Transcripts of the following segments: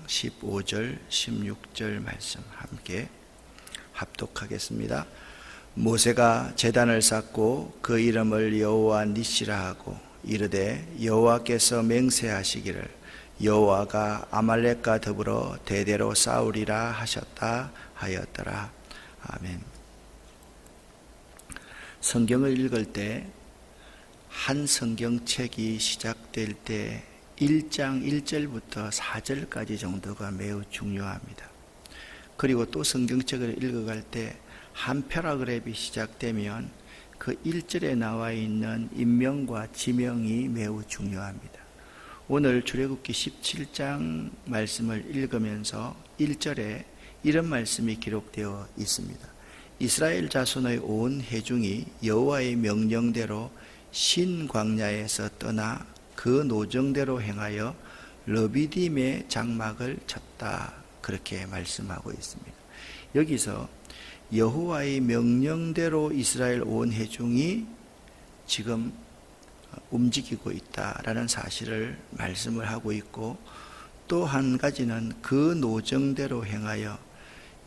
15절, 16절 말씀 함께 합독하겠습니다. 모세가 제단을 쌓고 그 이름을 여호와 니시라 하고 이르되 여호와께서 맹세하시기를 여호와가 아말렉과 더불어 대대로 싸우리라 하셨다 하였더라. 아멘. 성경을 읽을 때 한 성경책이 시작될 때 1장 1절부터 4절까지 정도가 매우 중요합니다. 그리고 또 성경책을 읽어갈 때 한 패러그래프이 시작되면 그 1절에 나와 있는 인명과 지명이 매우 중요합니다. 오늘 출애굽기 17장 말씀을 읽으면서 1절에 이런 말씀이 기록되어 있습니다. 이스라엘 자손의 온 회중이 여호와의 명령대로 신 광야에서 떠나 그 노정대로 행하여 르비딤의 장막을 쳤다. 그렇게 말씀하고 있습니다. 여기서 여호와의 명령대로 이스라엘 온 회중이 지금 움직이고 있다라는 사실을 말씀을 하고 있고, 또 한 가지는 그 노정대로 행하여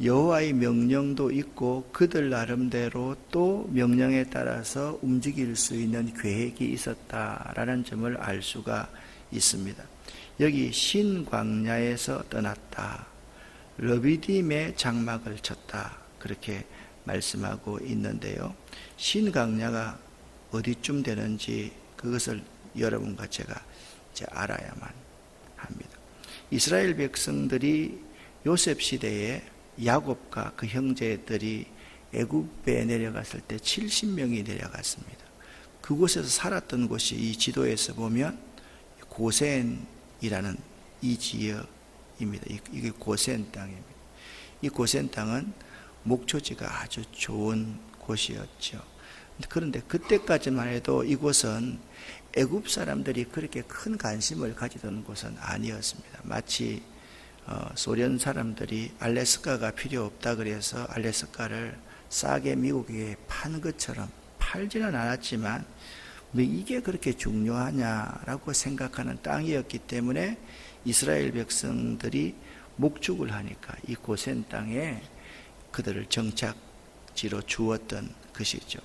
여호와의 명령도 있고 그들 나름대로 또 명령에 따라서 움직일 수 있는 계획이 있었다라는 점을 알 수가 있습니다. 여기 신광야에서 떠났다, 르비딤의 장막을 쳤다, 그렇게 말씀하고 있는데요. 신광야가 어디쯤 되는지 그것을 여러분과 제가 이제 알아야만 합니다. 이스라엘 백성들이 요셉 시대에 야곱과 그 형제들이 애굽에 내려갔을 때 70명이 내려갔습니다. 그곳에서 살았던 곳이 이 지도에서 보면 고센이라는 이 지역입니다. 이게 고센 땅입니다. 이 고센 땅은 목초지가 아주 좋은 곳이었죠. 그런데 그때까지만 해도 이곳은 애굽 사람들이 그렇게 큰 관심을 가지던 곳은 아니었습니다. 마치 소련 사람들이 알래스카가 필요 없다 그래서 알래스카를 싸게 미국에 판 것처럼, 팔지는 않았지만 뭐 이게 그렇게 중요하냐라고 생각하는 땅이었기 때문에 이스라엘 백성들이 목축을 하니까 이 고센 땅에 그들을 정착지로 주었던 것이죠.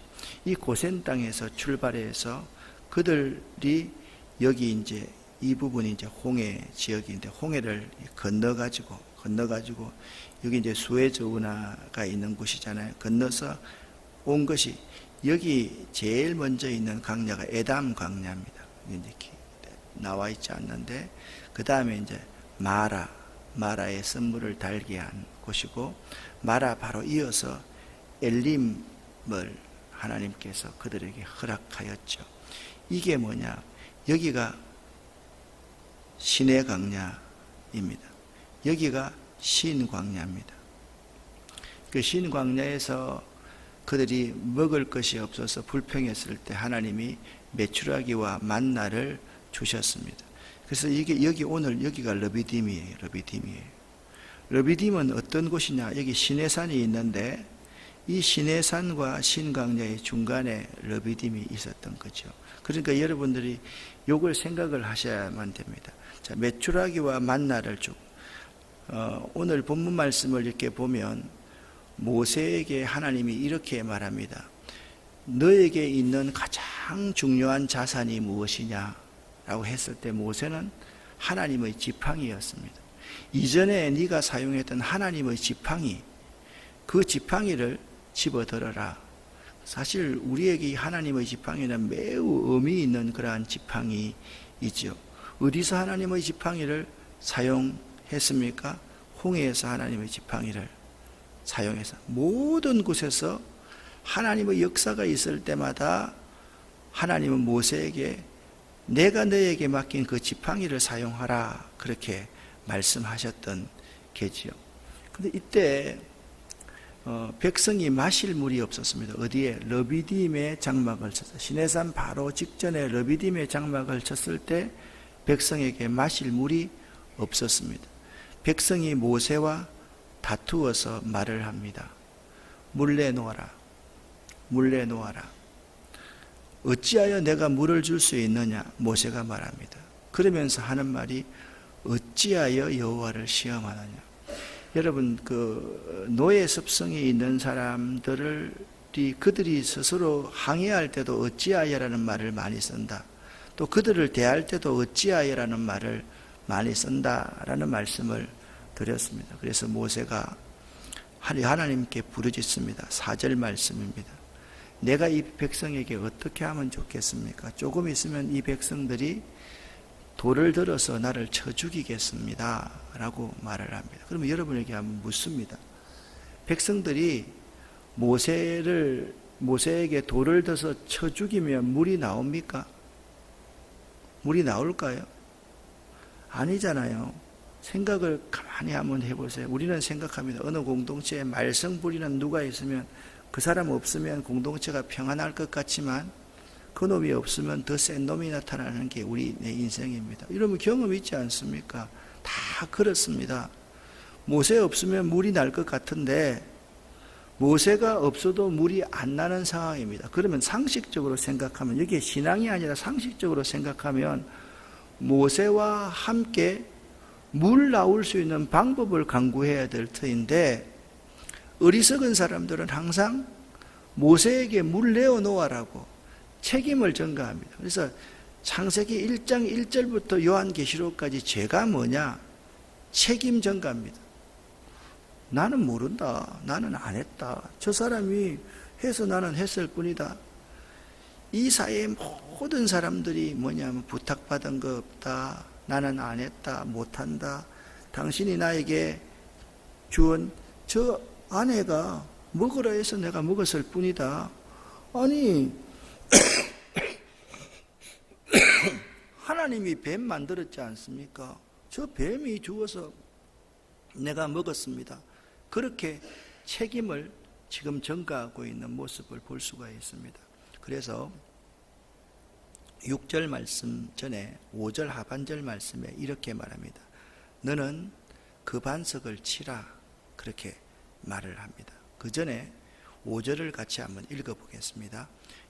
이 고센 땅에서 출발해서 그들이 여기 이제 이 부분이 이제 홍해 지역인데, 홍해를 건너가지고 여기 이제 수에즈 운하가 있는 곳이잖아요. 건너서 온 것이 여기 제일 먼저 있는 광야가 에담 광야입니다. 이제 나와 있지 않는데, 그 다음에 이제 마라의 선물을 달게 한 곳이고, 마라 바로 이어서 엘림을 하나님께서 그들에게 허락하였죠. 이게 뭐냐? 여기가 신의 광야입니다. 여기가 신광야입니다. 그 신광야에서 그들이 먹을 것이 없어서 불평했을 때 하나님이 메추라기와 만나를 주셨습니다. 그래서 이게 여기 오늘 여기가 르비딤이에요. 르비딤은 어떤 곳이냐? 여기 시내산이 있는데 이 시내산과 신광야의 중간에 르비딤이 있었던 거죠. 그러니까 여러분들이 요걸 생각을 하셔야만 됩니다. 자, 메추라기와 만나를 주고, 오늘 본문 말씀을 이렇게 보면 모세에게 하나님이 이렇게 말합니다. 너에게 있는 가장 중요한 자산이 무엇이냐라고 했을 때 모세는 하나님의 지팡이였습니다. 이전에 네가 사용했던 하나님의 지팡이, 그 지팡이를 집어들어라. 사실 우리에게 하나님의 지팡이는 매우 의미 있는 그러한 지팡이이죠. 어디서 하나님의 지팡이를 사용했습니까? 홍해에서 하나님의 지팡이를 사용해서 모든 곳에서 하나님의 역사가 있을 때마다 하나님은 모세에게 내가 너에게 맡긴 그 지팡이를 사용하라, 그렇게 말씀하셨던 게지요. 그런데 이때 백성이 마실 물이 없었습니다. 어디에? 르비딤의 장막을 쳤어요. 시내산 바로 직전에 르비딤의 장막을 쳤을 때 백성에게 마실 물이 없었습니다. 백성이 모세와 다투어서 말을 합니다. 물 내놓아라. 어찌하여 내가 물을 줄 수 있느냐? 모세가 말합니다. 그러면서 하는 말이 어찌하여 여호와를 시험하느냐. 여러분, 그 노예 습성이 있는 사람들을 그들이 스스로 항의할 때도 어찌하여라는 말을 많이 쓴다. 또 그들을 대할 때도 어찌하여라는 말을 많이 쓴다라는 말씀을 드렸습니다. 그래서 모세가 하나님께 부르짖습니다. 4절 말씀입니다. 내가 이 백성에게 어떻게 하면 좋겠습니까? 조금 있으면 이 백성들이 돌을 들어서 나를 쳐 죽이겠습니다 라고 말을 합니다. 그러면 여러분에게 한번 묻습니다. 백성들이 모세에게 돌을 들어서 쳐 죽이면 물이 나옵니까? 물이 나올까요? 아니잖아요. 생각을 가만히 한번 해보세요. 우리는 생각합니다. 어느 공동체에 말썽 부리는 누가 있으면 그 사람 없으면 공동체가 평안할 것 같지만 그 놈이 없으면 더 센 놈이 나타나는 게 우리 내 인생입니다. 이러면 경험 있지 않습니까? 다 그렇습니다. 모세 없으면 물이 날 것 같은데 모세가 없어도 물이 안 나는 상황입니다. 그러면 상식적으로 생각하면, 여기에 신앙이 아니라 상식적으로 생각하면 모세와 함께 물 나올 수 있는 방법을 강구해야 될 터인데, 어리석은 사람들은 항상 모세에게 물 내어 놓아라고 책임을 전가합니다. 그래서 창세기 1장 1절부터 요한계시록까지 죄가 뭐냐? 책임 전가입니다. 나는 모른다. 나는 안 했다. 저 사람이 해서 나는 했을 뿐이다. 이 사회의 모든 사람들이 뭐냐면 부탁받은 거 없다. 나는 안 했다. 못한다. 당신이 나에게 주은 저 아내가 먹으라 해서 내가 먹었을 뿐이다. 아니 하나님이 뱀 만들었지 않습니까? 저 뱀이 주어서 내가 먹었습니다. 그렇게 책임을 지금 전가하고 있는 모습을 볼 수가 있습니다. 그래서 6절 말씀 전에 5절 하반절 말씀에 이렇게 말합니다. 너는 그 반석을 치라. 그렇게 말을 합니다. 그 전에 5절을 같이 한번 읽어보겠습니다.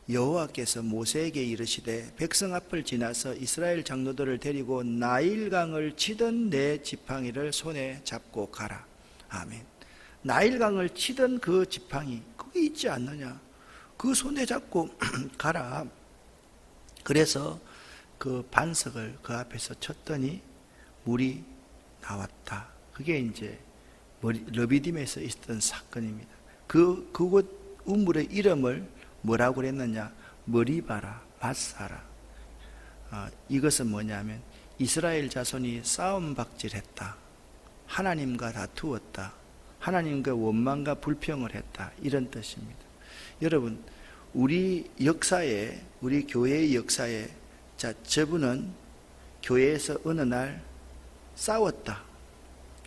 여호와께서 모세에게 이르시되 백성 앞을 지나서 이스라엘 장로들을 데리고 나일강을 치던 내 지팡이를 손에 잡고 가라. 아멘. 나일강을 치던 그 지팡이 거기 있지 않느냐? 그 손에 잡고 가라. 그래서 그 반석을 그 앞에서 쳤더니 물이 나왔다. 그게 이제 르비딤에서 있었던 사건입니다. 그곳 우물의 이름을 뭐라고 그랬느냐? 머리바라, 마사라. 이것은 뭐냐면 이스라엘 자손이 싸움박질했다. 하나님과 다투었다. 하나님과 원망과 불평을 했다. 이런 뜻입니다. 여러분, 우리 역사에, 우리 교회의 역사에, 저분은 교회에서 어느 날 싸웠다.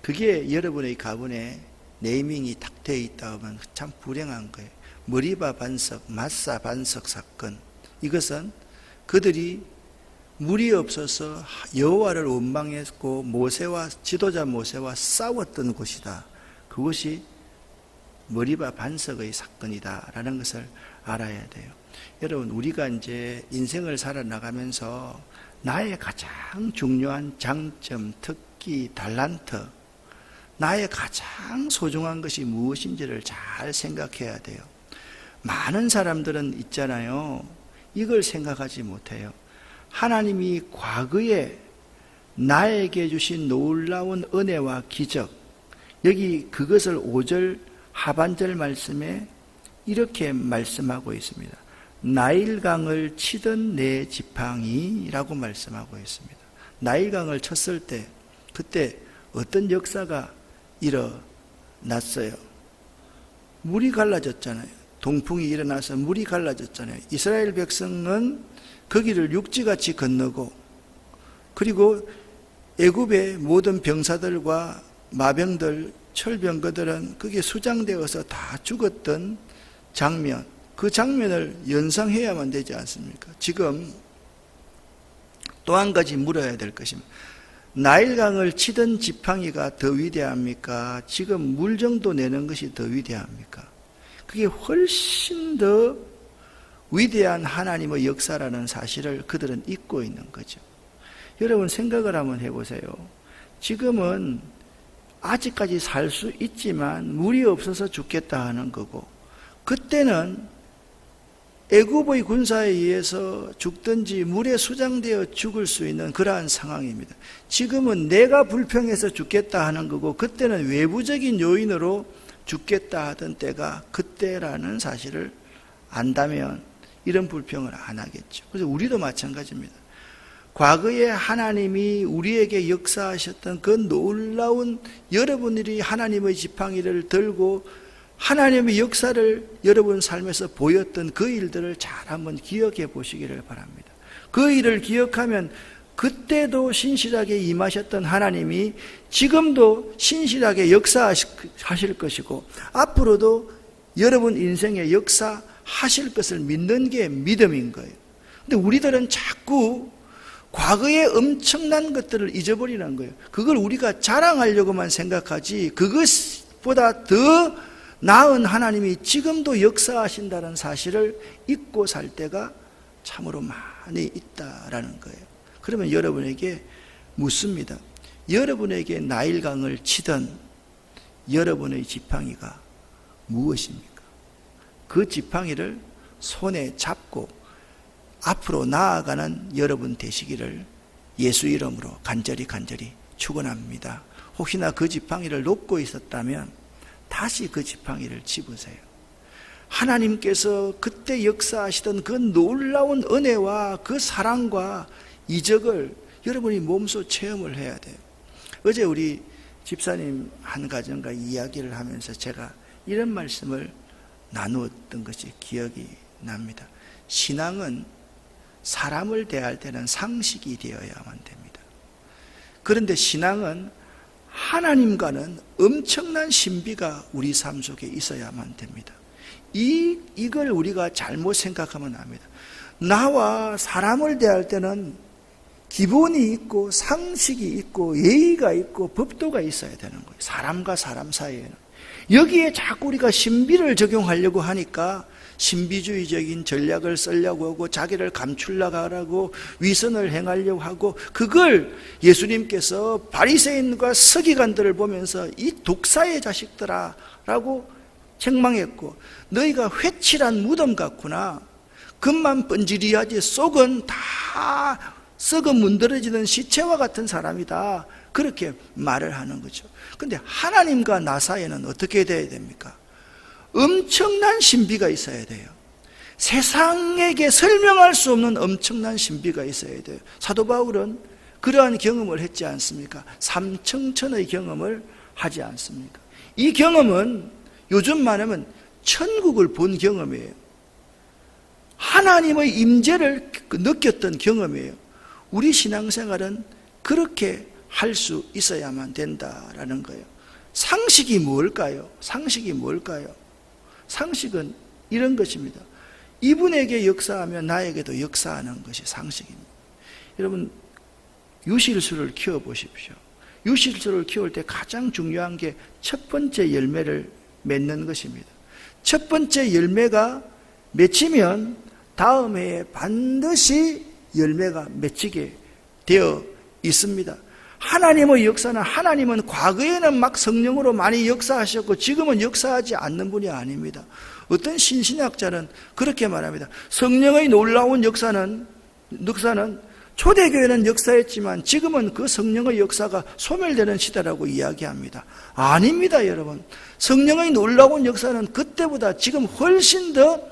그게 여러분의 가문에 네이밍이 딱 되어 있다 하면 참 불행한 거예요. 머리바 반석, 마사 반석 사건. 이것은 그들이 물이 없어서 여호와를 원망했고 지도자 모세와 싸웠던 곳이다. 그것이 머리바 반석의 사건이다라는 것을 알아야 돼요. 여러분, 우리가 이제 인생을 살아나가면서 나의 가장 중요한 장점, 특기, 달란트, 나의 가장 소중한 것이 무엇인지를 잘 생각해야 돼요. 많은 사람들은 있잖아요. 이걸 생각하지 못해요. 하나님이 과거에 나에게 주신 놀라운 은혜와 기적, 여기 그것을 5절 하반절 말씀에 이렇게 말씀하고 있습니다. 나일강을 치던 내 지팡이라고 말씀하고 있습니다. 나일강을 쳤을 때 그때 어떤 역사가 일어났어요. 물이 갈라졌잖아요. 동풍이 일어나서 물이 갈라졌잖아요. 이스라엘 백성은 거기를 육지같이 건너고, 그리고 애굽의 모든 병사들과 마병들, 철병거들은 거기에 수장되어서 다 죽었던 장면, 그 장면을 연상해야만 되지 않습니까? 지금 또 한 가지 물어야 될 것입니다. 나일강을 치던 지팡이가 더 위대합니까? 지금 물 정도 내는 것이 더 위대합니까? 그게 훨씬 더 위대한 하나님의 역사라는 사실을 그들은 잊고 있는 거죠. 여러분, 생각을 한번 해보세요. 지금은 아직까지 살 수 있지만 물이 없어서 죽겠다 하는 거고, 그때는 애굽의 군사에 의해서 죽든지 물에 수장되어 죽을 수 있는 그러한 상황입니다. 지금은 내가 불평해서 죽겠다 하는 거고, 그때는 외부적인 요인으로 죽겠다 하던 때가 그때라는 사실을 안다면 이런 불평을 안 하겠죠. 그래서 우리도 마찬가지입니다. 과거에 하나님이 우리에게 역사하셨던 그 놀라운, 여러분들이 하나님의 지팡이를 들고 하나님의 역사를 여러분 삶에서 보였던 그 일들을 잘 한번 기억해 보시기를 바랍니다. 그 일을 기억하면 그때도 신실하게 임하셨던 하나님이 지금도 신실하게 역사하실 것이고, 앞으로도 여러분 인생에 역사하실 것을 믿는 게 믿음인 거예요. 근데 우리들은 자꾸 과거의 엄청난 것들을 잊어버리는 거예요. 그걸 우리가 자랑하려고만 생각하지, 그것보다 더 나은 하나님이 지금도 역사하신다는 사실을 잊고 살 때가 참으로 많이 있다라는 거예요. 그러면 여러분에게 묻습니다. 여러분에게 나일강을 치던 여러분의 지팡이가 무엇입니까? 그 지팡이를 손에 잡고 앞으로 나아가는 여러분 되시기를 예수 이름으로 간절히 축원합니다. 혹시나 그 지팡이를 놓고 있었다면 다시 그 지팡이를 집으세요. 하나님께서 그때 역사하시던 그 놀라운 은혜와 그 사랑과 이적을 여러분이 몸소 체험을 해야 돼요. 어제 우리 집사님 한 가정과 이야기를 하면서 제가 이런 말씀을 나누었던 것이 기억이 납니다. 신앙은 사람을 대할 때는 상식이 되어야만 됩니다. 그런데 신앙은 하나님과는 엄청난 신비가 우리 삶 속에 있어야만 됩니다. 이걸 우리가 잘못 생각하면 합니다. 나와 사람을 대할 때는 기본이 있고 상식이 있고 예의가 있고 법도가 있어야 되는 거예요. 사람과 사람 사이에는. 여기에 자꾸 우리가 신비를 적용하려고 하니까 신비주의적인 전략을 쓰려고 하고 자기를 감추려고 하고 위선을 행하려고 하고, 그걸 예수님께서 바리새인과 서기관들을 보면서 이 독사의 자식들아 라고 책망했고, 너희가 회칠한 무덤 같구나, 겉만 번지르하지 속은 다 썩어 문드러지는 시체와 같은 사람이다, 그렇게 말을 하는 거죠. 그런데 하나님과 나 사이에는 어떻게 돼야 됩니까? 엄청난 신비가 있어야 돼요. 세상에게 설명할 수 없는 엄청난 신비가 있어야 돼요. 사도 바울은 그러한 경험을 했지 않습니까? 삼청천의 경험을 하지 않습니까? 이 경험은 요즘 말하면 천국을 본 경험이에요. 하나님의 임재를 느꼈던 경험이에요. 우리 신앙생활은 그렇게 할 수 있어야만 된다라는 거예요. 상식이 뭘까요? 상식이 뭘까요? 상식은 이런 것입니다. 이분에게 역사하면 나에게도 역사하는 것이 상식입니다. 여러분, 유실수를 키워보십시오. 유실수를 키울 때 가장 중요한 게 첫 번째 열매를 맺는 것입니다. 첫 번째 열매가 맺히면 다음 해에 반드시 열매가 맺히게 되어 있습니다. 하나님의 역사는, 하나님은 과거에는 막 성령으로 많이 역사하셨고 지금은 역사하지 않는 분이 아닙니다. 어떤 신신학자는 그렇게 말합니다. 성령의 놀라운 역사는 초대교회는 역사했지만 지금은 그 성령의 역사가 소멸되는 시대라고 이야기합니다. 아닙니다, 여러분. 성령의 놀라운 역사는 그때보다 지금 훨씬 더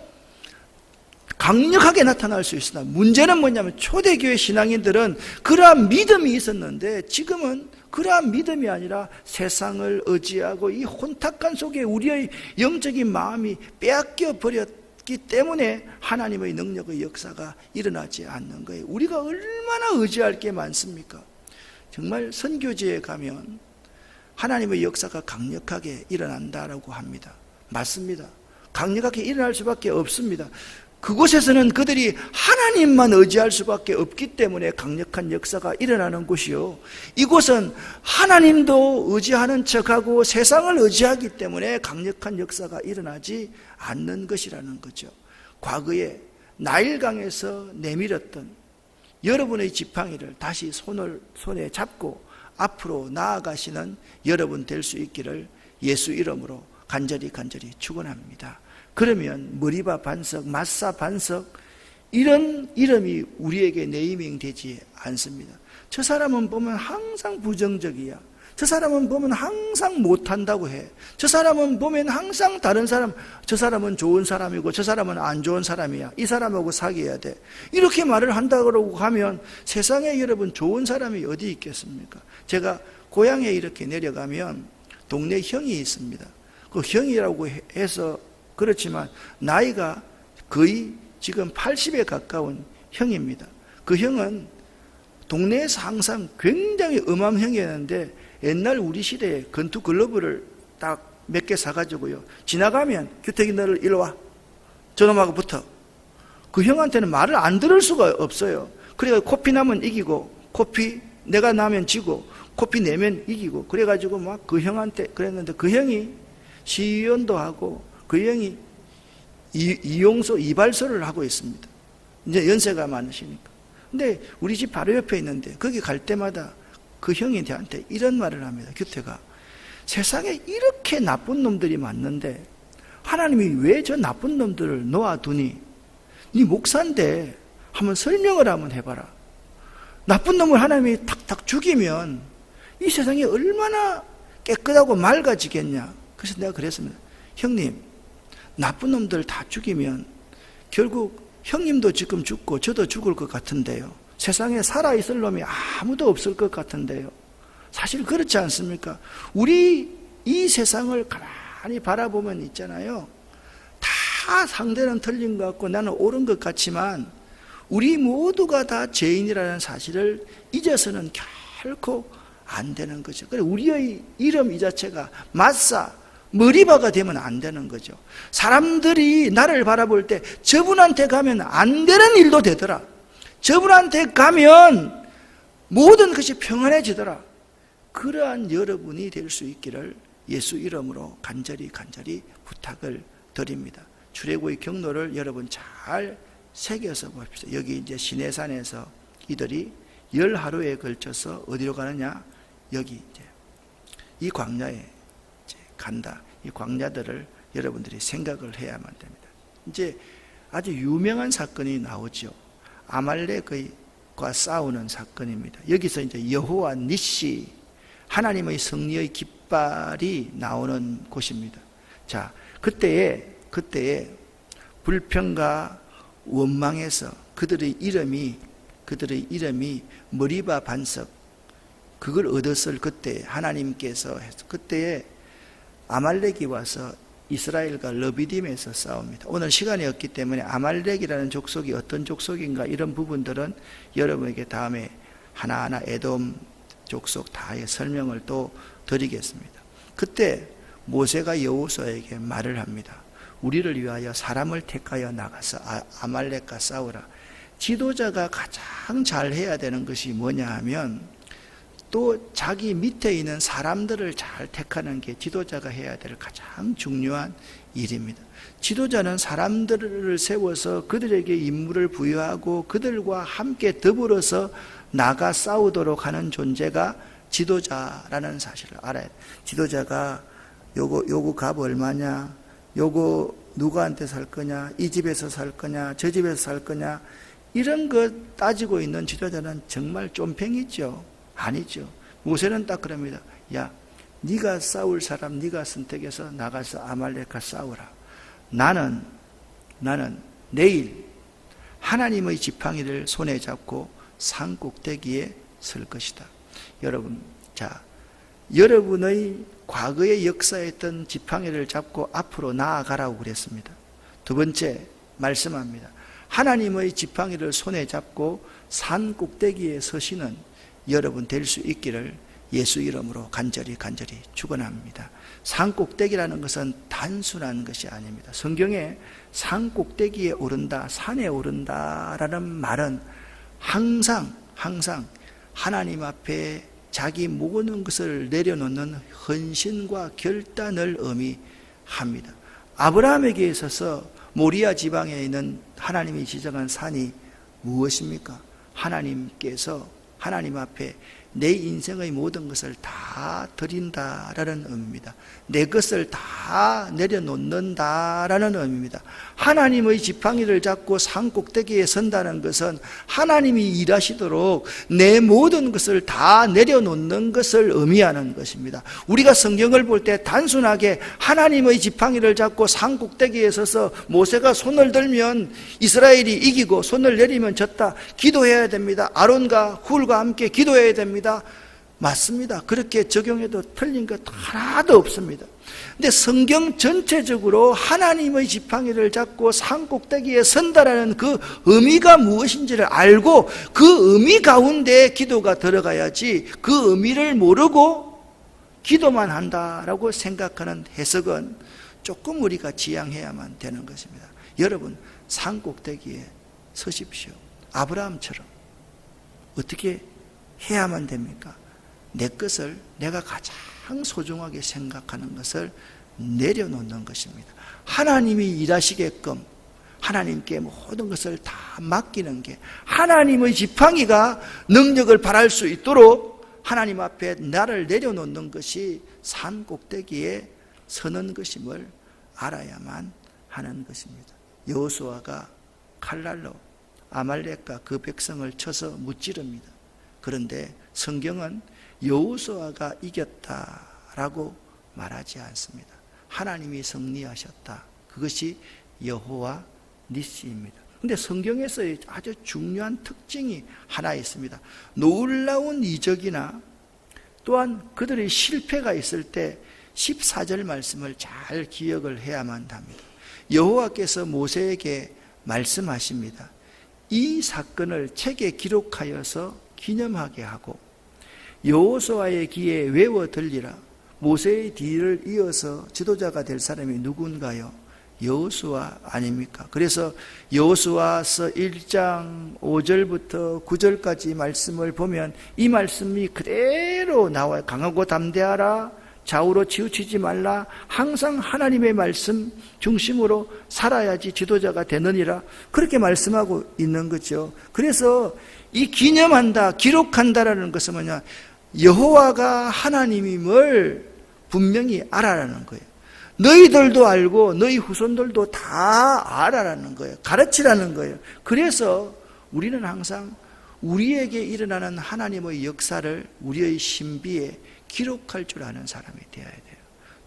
강력하게 나타날 수 있으나, 문제는 뭐냐면 초대교회 신앙인들은 그러한 믿음이 있었는데 지금은 그러한 믿음이 아니라 세상을 의지하고 이 혼탁한 속에 우리의 영적인 마음이 빼앗겨 버렸기 때문에 하나님의 능력의 역사가 일어나지 않는 거예요. 우리가 얼마나 의지할 게 많습니까? 정말 선교지에 가면 하나님의 역사가 강력하게 일어난다라고 합니다. 맞습니다. 강력하게 일어날 수밖에 없습니다. 그곳에서는 그들이 하나님만 의지할 수밖에 없기 때문에 강력한 역사가 일어나는 곳이요, 이곳은 하나님도 의지하는 척하고 세상을 의지하기 때문에 강력한 역사가 일어나지 않는 것이라는 거죠. 과거에 나일강에서 내밀었던 여러분의 지팡이를 다시 손에 잡고 앞으로 나아가시는 여러분 될 수 있기를 예수 이름으로 간절히 축원합니다. 그러면 머리바 반석, 마사 반석 이런 이름이 우리에게 네이밍되지 않습니다. 저 사람은 보면 항상 부정적이야. 저 사람은 보면 항상 못한다고 해. 저 사람은 보면 항상 다른 사람, 저 사람은 좋은 사람이고 저 사람은 안 좋은 사람이야. 이 사람하고 사귀어야 돼. 이렇게 말을 한다고 하면 세상에 여러분 좋은 사람이 어디 있겠습니까? 제가 고향에 이렇게 내려가면 동네 형이 있습니다. 그 형이라고 해서 그렇지만 나이가 거의 지금 80에 가까운 형입니다. 그 형은 동네에서 항상 굉장히 엄한 형이었는데 옛날 우리 시대에 건투 글러브를 딱 몇 개 사가지고요. 지나가면 규택이 너를 이리 와. 저놈하고 붙어. 그 형한테는 말을 안 들을 수가 없어요. 그래가지고 코피 나면 이기고, 코피 내가 나면 지고, 코피 내면 이기고, 그래가지고 막 그 형한테 그랬는데 그 형이 시의원도 하고 그 형이 이용소, 이발소를 하고 있습니다. 이제 연세가 많으시니까. 근데 우리 집 바로 옆에 있는데 거기 갈 때마다 그 형이 저한테 이런 말을 합니다. 규태가 세상에 이렇게 나쁜 놈들이 많는데 하나님이 왜 저 나쁜 놈들을 놓아두니? 네 목사인데 한번 설명을 한번 해봐라. 나쁜 놈을 하나님이 탁탁 죽이면 이 세상이 얼마나 깨끗하고 맑아지겠냐. 그래서 내가 그랬습니다. 형님, 나쁜 놈들 다 죽이면 결국 형님도 지금 죽고 저도 죽을 것 같은데요. 세상에 살아있을 놈이 아무도 없을 것 같은데요. 사실 그렇지 않습니까? 우리 이 세상을 가만히 바라보면 있잖아요. 다 상대는 틀린 것 같고 나는 옳은 것 같지만 우리 모두가 다 죄인이라는 사실을 잊어서는 결코 안 되는 거죠. 그래서 우리의 이름 이 자체가 마사, 머리바가 되면 안 되는 거죠. 사람들이 나를 바라볼 때 저분한테 가면 안 되는 일도 되더라. 저분한테 가면 모든 것이 평안해지더라. 그러한 여러분이 될 수 있기를 예수 이름으로 간절히 부탁을 드립니다. 출애굽의 경로를 여러분 잘 새겨서 봅시다. 여기 이제 시내산에서 이들이 10하루에 걸쳐서 어디로 가느냐? 여기 이제 이 광야에 이제 간다. 이 광야들을 여러분들이 생각을 해야만 됩니다. 이제 아주 유명한 사건이 나오죠. 아말렉과 싸우는 사건입니다. 여기서 이제 여호와 니시, 하나님의 승리의 깃발이 나오는 곳입니다. 자, 그때에 불평과 원망에서 그들의 이름이 머리바 반석, 그걸 얻었을 그때 하나님께서 그때에 아말렉이 와서 이스라엘과 르비딤에서 싸웁니다. 오늘 시간이 없기 때문에 아말렉이라는 족속이 어떤 족속인가 이런 부분들은 여러분에게 다음에 하나하나 에돔 족속 다의 설명을 또 드리겠습니다. 그때 모세가 여호수아에게 말을 합니다. 우리를 위하여 사람을 택하여 나가서 아말렉과 싸우라. 지도자가 가장 잘해야 되는 것이 뭐냐 하면 또 자기 밑에 있는 사람들을 잘 택하는 게 지도자가 해야 될 가장 중요한 일입니다. 지도자는 사람들을 세워서 그들에게 임무를 부여하고 그들과 함께 더불어서 나가 싸우도록 하는 존재가 지도자라는 사실을 알아야 돼요. 지도자가 요거 값 얼마냐, 요거 누구한테 살 거냐, 이 집에서 살 거냐, 저 집에서 살 거냐, 이런 것 따지고 있는 지도자는 정말 쫌팽이죠. 아니죠. 모세는 딱 그럽니다. 야, 네가 싸울 사람 네가 선택해서 나가서 아말렉과 싸우라. 나는 내일 하나님의 지팡이를 손에 잡고 산 꼭대기에 설 것이다. 여러분, 자, 여러분의 과거의 역사에 있던 지팡이를 잡고 앞으로 나아가라고 그랬습니다. 두 번째 말씀합니다. 하나님의 지팡이를 손에 잡고 산 꼭대기에 서시는 여러분 될 수 있기를 예수 이름으로 간절히 축원합니다. 산 꼭대기라는 것은 단순한 것이 아닙니다. 성경에 산 꼭대기에 오른다, 산에 오른다라는 말은 항상 하나님 앞에 자기 모든 것을 내려놓는 헌신과 결단을 의미합니다. 아브라함에게 있어서 모리아 지방에 있는 하나님이 지정한 산이 무엇입니까? 하나님께서 하나님 앞에 내 인생의 모든 것을 다 드린다라는 의미입니다. 내 것을 다 내려놓는다라는 의미입니다. 하나님의 지팡이를 잡고 산 꼭대기에 선다는 것은 하나님이 일하시도록 내 모든 것을 다 내려놓는 것을 의미하는 것입니다. 우리가 성경을 볼 때 단순하게 하나님의 지팡이를 잡고 산 꼭대기에 서서 모세가 손을 들면 이스라엘이 이기고 손을 내리면 졌다, 기도해야 됩니다. 아론과 훌과 함께 기도해야 됩니다. 맞습니다. 그렇게 적용해도 틀린 것 하나도 없습니다. 근데 성경 전체적으로 하나님의 지팡이를 잡고 산 꼭대기에 선다라는 그 의미가 무엇인지를 알고 그 의미 가운데 기도가 들어가야지, 그 의미를 모르고 기도만 한다라고 생각하는 해석은 조금 우리가 지양해야만 되는 것입니다. 여러분, 산 꼭대기에 서십시오. 아브라함처럼. 어떻게 해야만 됩니까? 내 것을, 내가 가장 소중하게 생각하는 것을 내려놓는 것입니다. 하나님이 일하시게끔 하나님께 모든 것을 다 맡기는 게, 하나님의 지팡이가 능력을 발할 수 있도록 하나님 앞에 나를 내려놓는 것이 산 꼭대기에 서는 것임을 알아야만 하는 것입니다. 여호수아가 칼날로 아말렉과 그 백성을 쳐서 무찌릅니다. 그런데 성경은 여호수아가 이겼다라고 말하지 않습니다. 하나님이 승리하셨다. 그것이 여호와 니시입니다. 그런데 성경에서의 아주 중요한 특징이 하나 있습니다. 놀라운 이적이나 또한 그들의 실패가 있을 때 14절 말씀을 잘 기억을 해야만 합니다. 여호와께서 모세에게 말씀하십니다. 이 사건을 책에 기록하여서 기념하게 하고 여호수아의 귀에 외워 들리라. 모세의 뒤를 이어서 지도자가 될 사람이 누군가요? 여호수아 아닙니까? 그래서 여호수아서 1장 5절부터 9절까지 말씀을 보면 이 말씀이 그대로 나와요. 강하고 담대하라, 좌우로 치우치지 말라, 항상 하나님의 말씀 중심으로 살아야지 지도자가 되느니라, 그렇게 말씀하고 있는 거죠. 그래서 이 기념한다, 기록한다라는 것은 뭐냐, 여호와가 하나님임을 분명히 알아라는 거예요. 너희들도 알고 너희 후손들도 다 알아라는 거예요. 가르치라는 거예요. 그래서 우리는 항상 우리에게 일어나는 하나님의 역사를 우리의 신비에 기록할 줄 아는 사람이 되어야 돼요.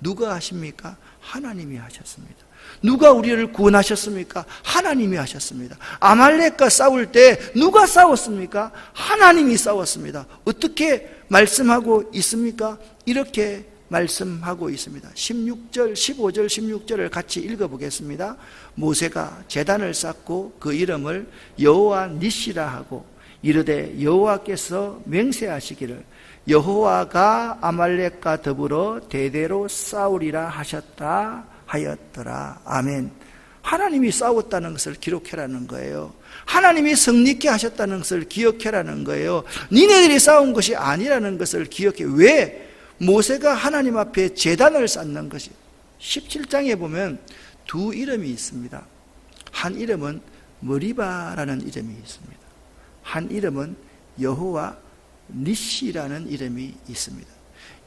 누가 하십니까? 하나님이 하셨습니다. 누가 우리를 구원하셨습니까? 하나님이 하셨습니다. 아말렉과 싸울 때 누가 싸웠습니까? 하나님이 싸웠습니다. 어떻게 말씀하고 있습니까? 이렇게 말씀하고 있습니다. 16절, 15절, 16절을 같이 읽어보겠습니다. 모세가 제단을 쌓고 그 이름을 여호와 니시라 하고 이르되 여호와께서 맹세하시기를 여호와가 아말렉과 더불어 대대로 싸우리라 하셨다 하였더라. 아멘. 하나님이 싸웠다는 것을 기록해라는 거예요. 하나님이 승리케 하셨다는 것을 기억해라는 거예요. 니네들이 싸운 것이 아니라는 것을 기억해. 왜? 모세가 하나님 앞에 제단을 쌓는 것이, 17장에 보면 두 이름이 있습니다. 한 이름은 머리바라는 이름이 있습니다. 한 이름은 여호와 니시라는 이름이 있습니다.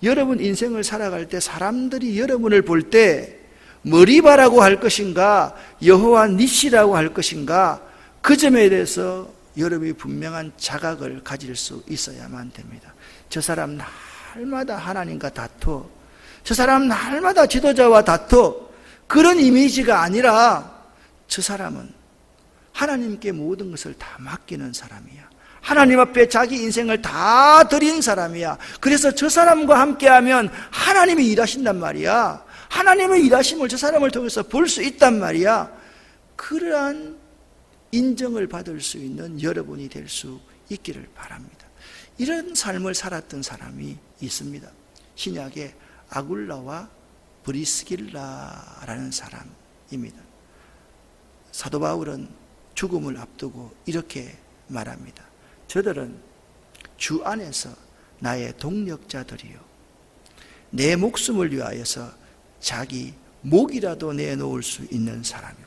여러분 인생을 살아갈 때 사람들이 여러분을 볼 때 머리바라고 할 것인가 여호와 니시라고 할 것인가, 그 점에 대해서 여러분이 분명한 자각을 가질 수 있어야만 됩니다. 저 사람 날마다 하나님과 다투어, 저 사람 날마다 지도자와 다투어, 그런 이미지가 아니라 저 사람은 하나님께 모든 것을 다 맡기는 사람이야. 하나님 앞에 자기 인생을 다 드린 사람이야. 그래서 저 사람과 함께하면 하나님이 일하신단 말이야. 하나님의 일하심을 저 사람을 통해서 볼 수 있단 말이야. 그러한 인정을 받을 수 있는 여러분이 될 수 있기를 바랍니다. 이런 삶을 살았던 사람이 있습니다. 신약에 아굴라와 브리스길라라는 사람입니다. 사도 바울은 죽음을 앞두고 이렇게 말합니다. 저들은 주 안에서 나의 동력자들이요, 내 목숨을 위하여서 자기 목이라도 내놓을 수 있는 사람이고,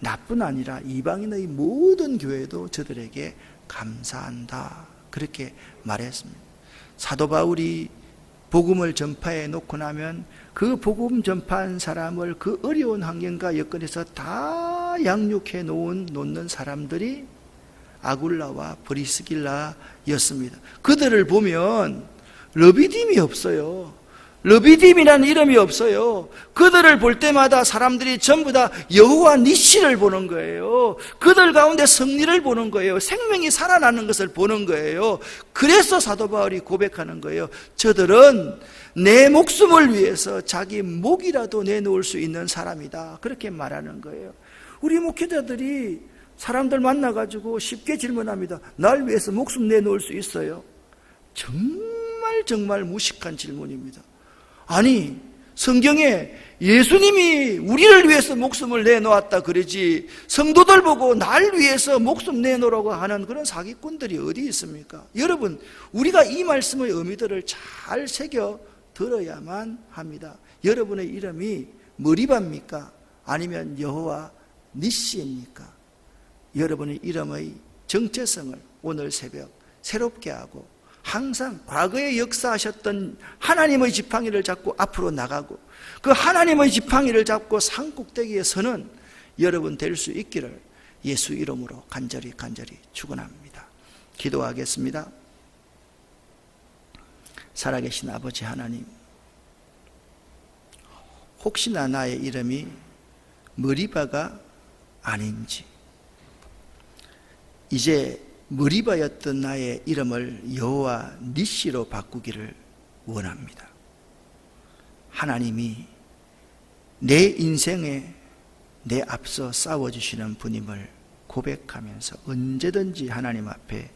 나뿐 아니라 이방인의 모든 교회도 저들에게 감사한다, 그렇게 말했습니다. 사도 바울이 복음을 전파해 놓고 나면 그 복음 전파한 사람을 그 어려운 환경과 여건에서 다 양육해 놓는 사람들이 아굴라와 브리스길라였습니다. 그들을 보면 르비딤이 없어요. 르비딤이라는 이름이 없어요. 그들을 볼 때마다 사람들이 전부 다 여호와 니시를 보는 거예요. 그들 가운데 승리를 보는 거예요. 생명이 살아나는 것을 보는 거예요. 그래서 사도 바울이 고백하는 거예요. 저들은 내 목숨을 위해서 자기 목이라도 내놓을 수 있는 사람이다. 그렇게 말하는 거예요. 우리 목회자들이 사람들 만나가지고 쉽게 질문합니다. 날 위해서 목숨 내놓을 수 있어요? 정말 무식한 질문입니다. 아니, 성경에 예수님이 우리를 위해서 목숨을 내놓았다 그러지 성도들 보고 날 위해서 목숨 내놓으라고 하는 그런 사기꾼들이 어디 있습니까? 여러분, 우리가 이 말씀의 의미들을 잘 새겨 들어야만 합니다. 여러분의 이름이 머리바입니까? 아니면 여호와 니시입니까? 여러분의 이름의 정체성을 오늘 새벽 새롭게 하고 항상 과거에 역사하셨던 하나님의 지팡이를 잡고 앞으로 나가고 그 하나님의 지팡이를 잡고 산꼭대기에 서는 여러분 될 수 있기를 예수 이름으로 간절히 축원합니다. 기도하겠습니다. 살아계신 아버지 하나님, 혹시나 나의 이름이 머리바가 아닌지, 이제 머리바였던 나의 이름을 여호와 니시로 바꾸기를 원합니다. 하나님이 내 인생에 내 앞서 싸워주시는 분임을 고백하면서 언제든지 하나님 앞에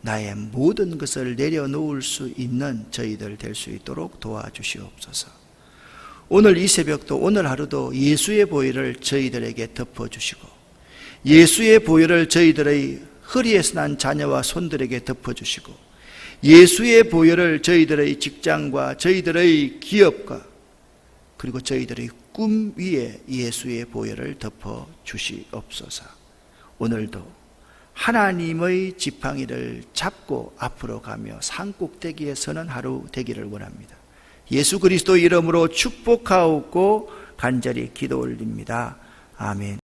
나의 모든 것을 내려놓을 수 있는 저희들 될 수 있도록 도와주시옵소서. 오늘 이 새벽도 오늘 하루도 예수의 보혈을 저희들에게 덮어주시고 예수의 보혈을 저희들의 허리에서 난 자녀와 손들에게 덮어주시고 예수의 보혈을 저희들의 직장과 저희들의 기업과 그리고 저희들의 꿈 위에 예수의 보혈을 덮어주시옵소서. 오늘도 하나님의 지팡이를 잡고 앞으로 가며 산꼭대기에 서는 하루 되기를 원합니다. 예수 그리스도 이름으로 축복하옵고 간절히 기도 올립니다. 아멘.